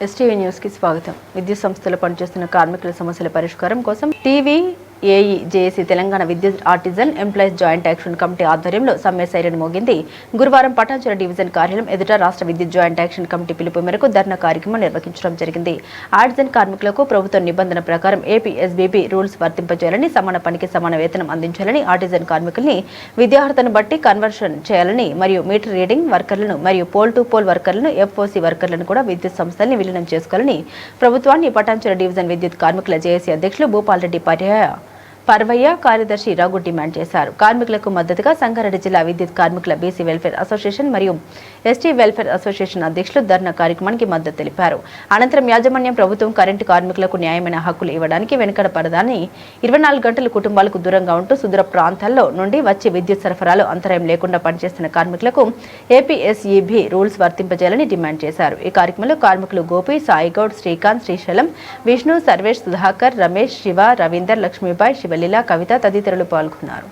STV news కి స్వాగతం. విద్యుత్ సంస్థలో పనిచేస్తున్న కార్మికుల సమస్యల పరిష్కారం కోసం టీవీ ఏఈ జేఏసీ తెలంగాణ విద్యుత్ artisan employees joint action committee ఆధ్వర్యంలో సమ్మె సైరన్ మోగింది. గురువారం పటాన్చెరు డివిజన్ కార్యాలయం ఎదుట రాష్ట్ర విద్యుత్ జాయింట్ యాక్షన్ కమిటీ పిలుపు మేరకు ధర్నా కార్యక్రమం నిర్వహించడం జరిగింది. ఆర్టిజన్ కార్మికులకు ప్రభుత్వ నిబంధన ప్రకారం ఏపీఎస్బీబీ రూల్స్ వర్తింపజేయాలని, సమాన పనికి సమాన వేతనం అందించాలని, ఆర్టిజన్ కార్మికుల్ని విద్యార్హతను బట్టి కన్వర్షన్ చేయాలని మరియు మీటర్ రీడింగ్ వర్కర్లను మరియు పోల్ టు పోల్ వర్కర్లను, ఎఫ్ఓసీ వర్కర్లను కూడా విద్యుత్ సంస్థల్ని విలీనం చేసుకోవాలని ప్రభుత్వాన్ని పటాన్చెరు డివిజన్ విద్యుత్ కార్మికుల జేఏసీ అధ్యక్షులు భూపాల్రెడ్డి పర్వయ్య, కార్యదర్శి రఘు డిమాండ్ చేశారు. కార్మికులకు మద్దతుగా సంగారెడ్డి జిల్లా విద్యుత్ కార్మికుల బీసీ వెల్ఫేర్ అసోసియేషన్ మరియు ఎస్టీ వెల్ఫేర్ అసోసియేషన్ అధ్యక్షులు ధర్నా కార్యక్రమానికి మద్దతు తెలిపారు. అనంతరం యాజమాన్యం ప్రభుత్వం కరెంటు కార్మికులకు న్యాయమైన హక్కులు ఇవ్వడానికి వెనుకడపడదని, 24 గంటలు కుటుంబాలకు దూరంగా ఉంటూ సుదూర ప్రాంతాల్లో నుండి వచ్చి విద్యుత్ సరఫరాలో అంతరాయం లేకుండా పనిచేస్తున్న కార్మికులకు ఏపీఎస్ఈబీ రూల్స్ వర్తింపజేయాలని డిమాండ్ చేశారు. ఈ కార్యక్రమంలో కార్మికులు గోపి, సాయిగౌడ్, శ్రీకాంత్, శ్రీశైలం, విష్ణు, సర్వేష్, సుధాకర్, రమేష్, శివ, రవీందర్, లక్ష్మీబాయ్, శివలీల, కవిత తదితరులు పాల్గొన్నారు.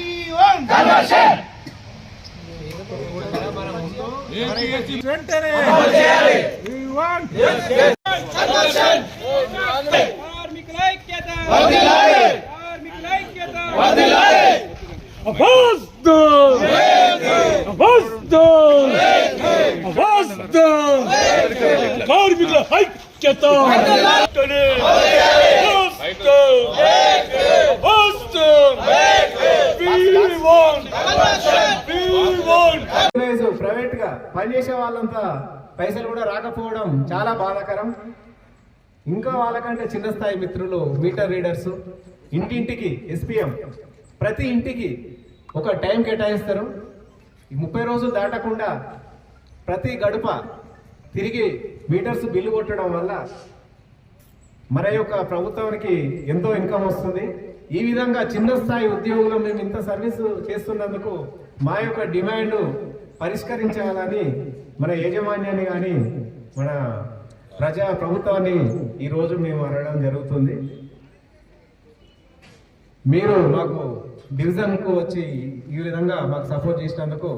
ప్రైవేట్ గా పనిచేసే వాళ్ళంతా పైసలు కూడా రాకపోవడం చాలా బాధాకరం. ఇంకా వాళ్ళకంటే చిన్న స్థాయి మిత్రులు మీటర్ రీడర్స్, ఇంటింటికి ఎస్పీఎం, ప్రతి ఇంటికి ఒక టైం కేటాయిస్తారు. 30 రోజులు దాటకుండా ప్రతి గడుప తిరిగి మీటర్స్ బిల్లు కొట్టడం వల్ల మన యొక్క ప్రభుత్వానికి ఎంతో ఇన్కమ్ వస్తుంది. ఈ విధంగా చిన్న స్థాయి ఉద్యోగులు మేము ఇంత సర్వీసు చేస్తున్నందుకు మా యొక్క డిమాండ్ పరిష్కరించాలని మన యాజమాన్యాన్ని కానీ మన ప్రభుత్వాన్ని ఈరోజు మేము అడగడం జరుగుతుంది. మీరు మాకు డివిజన్కు వచ్చి ఈ విధంగా మాకు సపోర్ట్ చేసినందుకు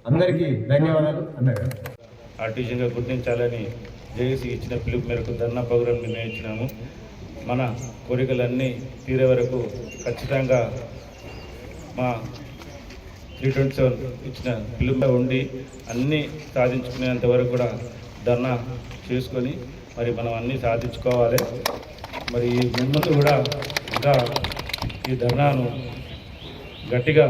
అందరికీ ధన్యవాదాలు అన్నారు. ఆర్టిజన్గా గుర్తించాలని జేఏసీ ఇచ్చిన పిలుపు మేరకు ధర్నా ప్రోగ్రాం నిర్ణయించినాము. మన కోరికలన్నీ తీరే వరకు ఖచ్చితంగా మా 327 ఇచ్చిన పిలుపులో ఉండి అన్నీ సాధించుకునేంత వరకు కూడా ధర్నా చేసుకొని మరి మనం అన్నీ సాధించుకోవాలి. మరి ముందు కూడా ఇంకా ఈ ధర్నాను గట్టిగా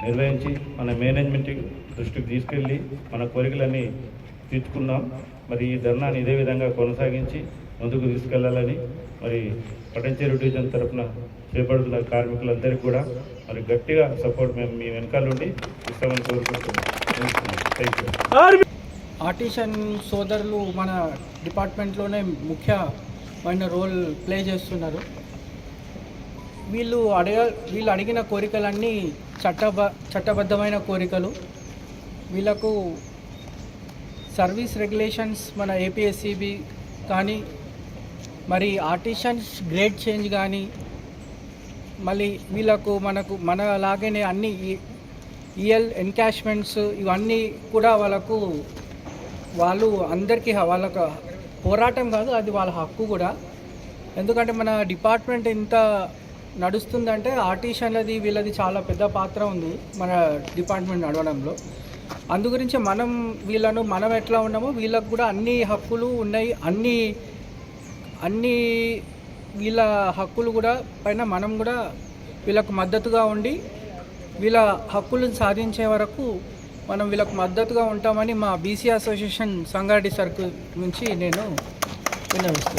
నిర్వహించి మన మేనేజ్మెంట్ దృష్టికి తీసుకెళ్ళి మన కోరికలన్నీ తీర్చుకుందాం. మరి ఈ ధర్నాన్ని ఇదే విధంగా కొనసాగించి ముందుకు తీసుకెళ్లాలని మరి పటాన్చెరు డివిజన్ తరఫున చేపడుతున్న కార్మికులందరికీ కూడా మరి గట్టిగా సపోర్ట్ మేము మీ వెనకాల నుండి ఇస్తామని కోరుకుంటున్నాం. ఆర్టిజన్ సోదరులు మన డిపార్ట్మెంట్లోనే ముఖ్యమైన రోల్ ప్లే చేస్తున్నారు. వీళ్ళు అడిగిన కోరికలన్నీ చట్టబద్ధమైన కోరికలు. వీళ్ళకు సర్వీస్ రెగ్యులేషన్స్ మన ఏపీఎస్ఈబీ కానీ, మరి ఆర్టిజన్స్ గ్రేడ్ చేంజ్ కానీ, మళ్ళీ వీళ్ళకు మన లాగానే అన్ని ఈఎల్ ఎన్కాష్మెంట్స్ ఇవన్నీ కూడా వాళ్ళు అందరికీ వాళ్ళకు పోరాటం కాదు, అది వాళ్ళ హక్కు కూడా. ఎందుకంటే మన డిపార్ట్మెంట్ ఇంత నడుస్తుందంటే ఆర్టిజన్లది వీళ్ళది చాలా పెద్ద పాత్ర ఉంది మన డిపార్ట్మెంట్ నడవడంలో. అందు గురించి మనం ఎట్లా ఉన్నామో వీళ్ళకు కూడా అన్ని హక్కులు ఉన్నాయి. అన్ని వీళ్ళ హక్కులు కూడా పైన మనం కూడా వీళ్ళకు మద్దతుగా ఉండి వీళ్ళ హక్కులను సాధించే వరకు మనం వీళ్ళకు మద్దతుగా ఉంటామని మా బీసీ అసోసియేషన్ సంగారెడ్డి సర్కిల్ నుంచి నేను విన్నవిస్తున్నాను.